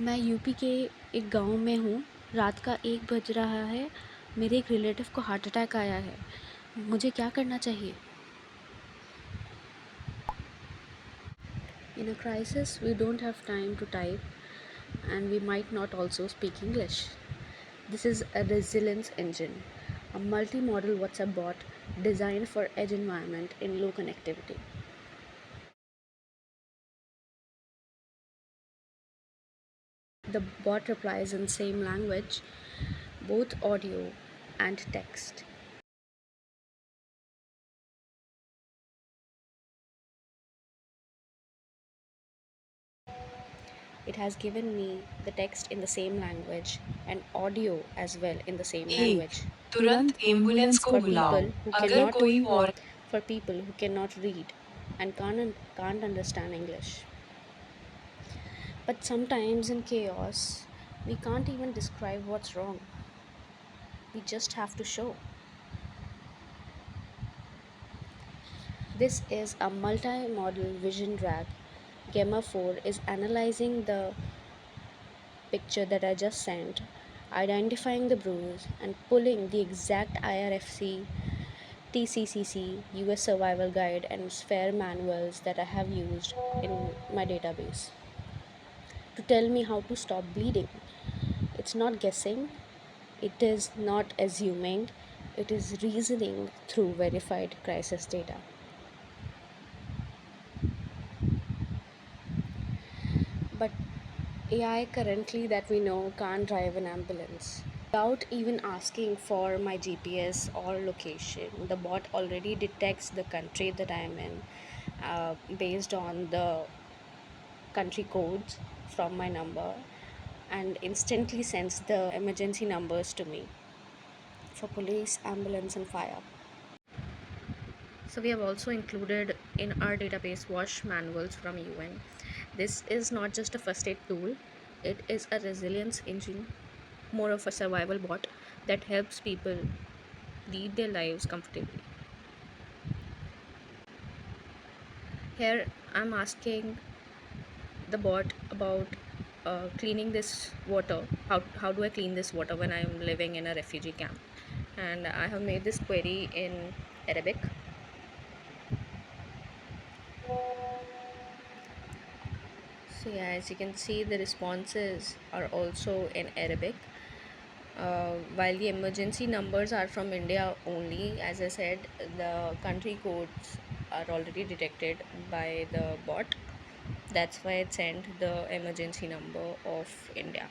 मैं यूपी के एक गांव में हूँ। रात का 1 बज रहा है। मेरे एक रिलेटिव को हार्ट अटैक आया है। मुझे क्या करना चाहिए? In a crisis, we don't have time to type, and we might not also speak English. This is a resilience engine, a multi-modal WhatsApp bot designed for edge environment in low connectivity. The bot replies in same language, both audio and text. It has given me the text in the same language and audio as well in the same एक language. तुरंत ambulance को For बुलाओ people who अगर cannot कोई और for people who cannot read and can't understand English. But sometimes in chaos, we can't even describe what's wrong. We just have to show. This is a multi-modal vision drag. Gemma 4 is analyzing the picture that I just sent, identifying the bruise, and pulling the exact IRFC, TCCC, US Survival Guide, and SPHERE manuals that I have used in my database to tell me how to stop bleeding. It's not guessing, it is not assuming, it is reasoning through verified crisis data. But AI currently that we know can't drive an ambulance. Without even asking for my GPS or location, the bot already detects the country that I am in based on the country codes from my number and instantly sends the emergency numbers to me for police, ambulance, and fire. So we have also included in our database WASH manuals from UN. This is not just a first aid tool, it is a resilience engine, more of a survival bot that helps people lead their lives comfortably. Here I'm asking the bot about cleaning this water. How do I clean this water when I'm living in a refugee camp? And I have made this query in Arabic. So yeah, as you can see, the responses are also in Arabic. While the emergency numbers are from India only, as I said, the country codes are already detected by the bot. That's why it sent the emergency number of India.